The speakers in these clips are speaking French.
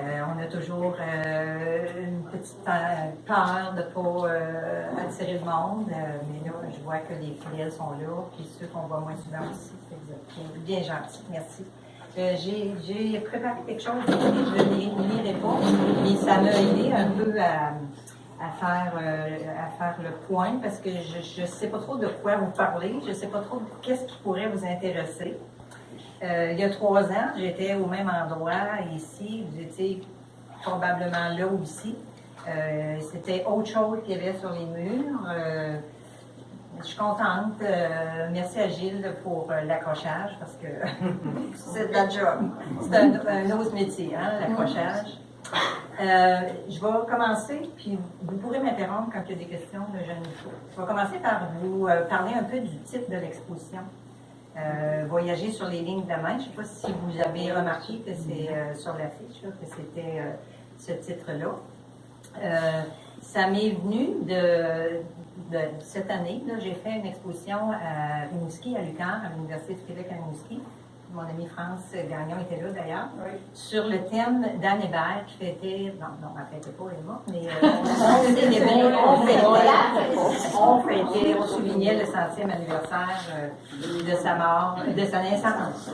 On a toujours une petite peur de ne pas attirer le monde, mais là, je vois que les fidèles sont là, puis ceux qu'on voit moins souvent aussi. C'est bien gentil, merci. J'ai préparé quelque chose, je ne lirai pas, mais ça m'a aidé un peu à faire le point, parce que je ne sais pas trop de quoi vous parler, je ne sais pas trop qu'est-ce qui pourrait vous intéresser. Il y a 3 ans, j'étais au même endroit ici, vous étiez probablement là aussi. C'était autre chose qu'il y avait sur les murs. Je suis contente. Merci à Gilles pour l'accrochage parce que c'est de la job. C'est un autre métier, hein, l'accrochage. Je vais commencer, puis vous pourrez m'interrompre quand il y a des questions de jeunes filles. Je vais commencer par vous parler un peu du titre de l'exposition. Voyager sur les lignes de la main. Je ne sais pas si vous avez remarqué que c'est sur l'affiche, que c'était ce titre-là. Ça m'est venu de cette année. J'ai fait une exposition à Rimouski, à l'UQAM, à l'Université du Québec à Rimouski. Mon amie France Gagnon était là d'ailleurs, oui. Sur le thème d'Anne Hébert qui fêtait, non, elle fêtait pas, elle est morte, mais on soulignait le 100e anniversaire de sa mort, de sa naissance.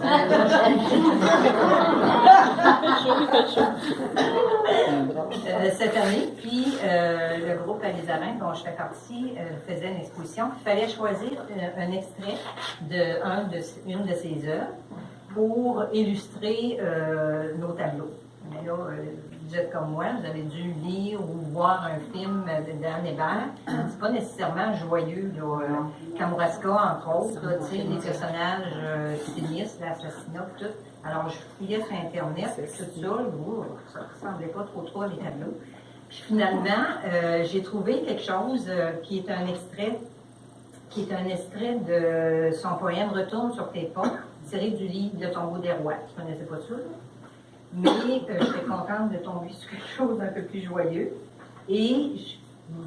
Cette année, puis le groupe Alizarin, dont je fais partie, faisait une exposition. Il fallait choisir un extrait d'une de ses œuvres pour illustrer nos tableaux. Mais là, vous êtes comme moi, vous avez dû lire ou voir un film d'Anne Hébert. C'est pas nécessairement joyeux, là. Kamouraska, entre autres, là, les personnages sinistres, l'assassinat, tout. Alors, je fouillais sur Internet, tout ça, ça ressemblait pas trop à mes tableaux. Puis finalement, j'ai trouvé quelque chose qui est un extrait de son poème Retourne sur tes pas, tiré du livre Le tombeau des rois. Je ne connaissais pas ça, là. Mais j'étais contente de tomber sur quelque chose d'un peu plus joyeux et, je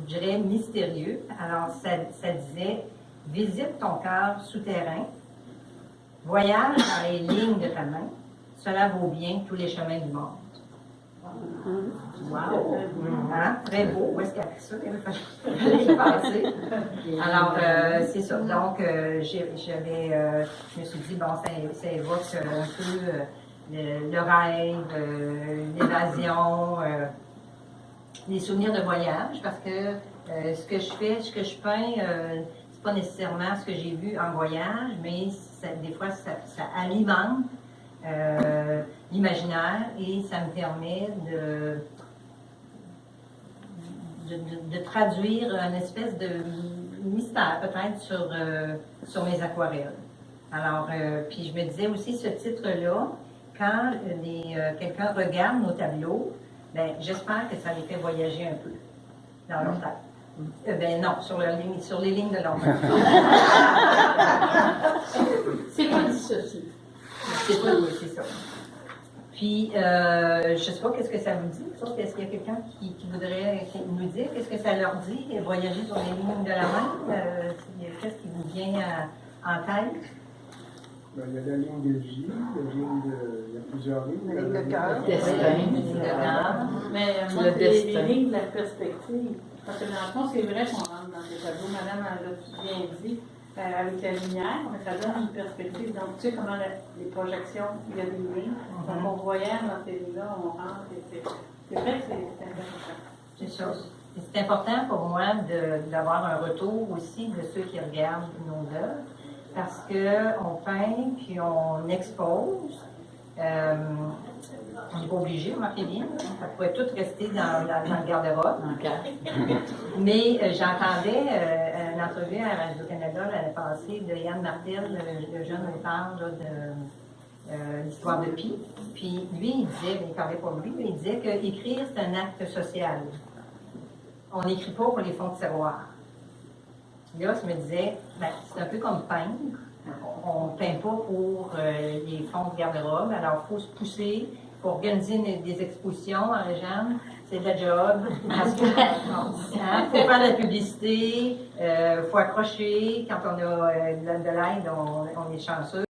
dirais, mystérieux. Alors, ça disait « Visite ton cœur souterrain, voyage dans les lignes de ta main, cela vaut bien tous les chemins du monde. » Wow! Hein? Très beau. Où est-ce qu'elle a fait ça? Je passer. Alors, c'est ça. Donc, je me suis dit, bon, ça évoque un peu le rêve, l'évasion, les souvenirs de voyage, parce que ce que je peins, c'est pas nécessairement ce que j'ai vu en voyage, mais des fois, ça alimente l'imaginaire et ça me permet de traduire une espèce de mystère peut-être sur mes aquarelles. Alors, puis je me disais aussi ce titre-là, quand quelqu'un regarde nos tableaux, ben, j'espère que ça les fait voyager un peu dans leur tête. Ben non, sur les lignes de leur main. C'est pas dissocié. C'est pas, oui, c'est ça. Puis, je ne sais pas qu'est-ce que ça vous dit. Est-ce qu'il y a quelqu'un qui voudrait nous dire qu'est-ce que ça leur dit, voyager sur les lignes de la main? Qu'est-ce qui vous vient en tête? Ben, il y a la ligne de vie, il y a plusieurs lignes. La ligne de cœur. Mais moi, les lignes de la perspective. Parce que dans le fond, c'est vrai qu'on rentre dans des tableaux. Madame l'a bien dit. Avec la lumière, ça donne une perspective. Donc, tu sais comment les projections, il y a des lignes. Donc, on voyage dans ces lignes-là, on rentre. C'est vrai que c'est intéressant. C'est ça. C'est important pour moi d'avoir un retour aussi de ceux qui regardent nos œuvres, parce qu'on peint, puis on expose. On n'est pas obligé, remarquez bien, ça pourrait tout rester dans le garde-robe. Mais j'entendais une entrevue à Radio-Canada l'année passée de Yann Martel, le jeune auteur de l'histoire de Pi. Puis lui, il disait, il parlait pas de lui, mais il disait qu'écrire, c'est un acte social. On n'écrit pas pour les fonds de tiroir. Là, je me disais, ben, c'est un peu comme peindre. On ne peint pas pour les fonds de garde-robe, alors il faut se pousser pour organiser des expositions en région. C'est de la job. Il faut faire de la publicité, il faut accrocher. Quand on a de l'aide, on est chanceux.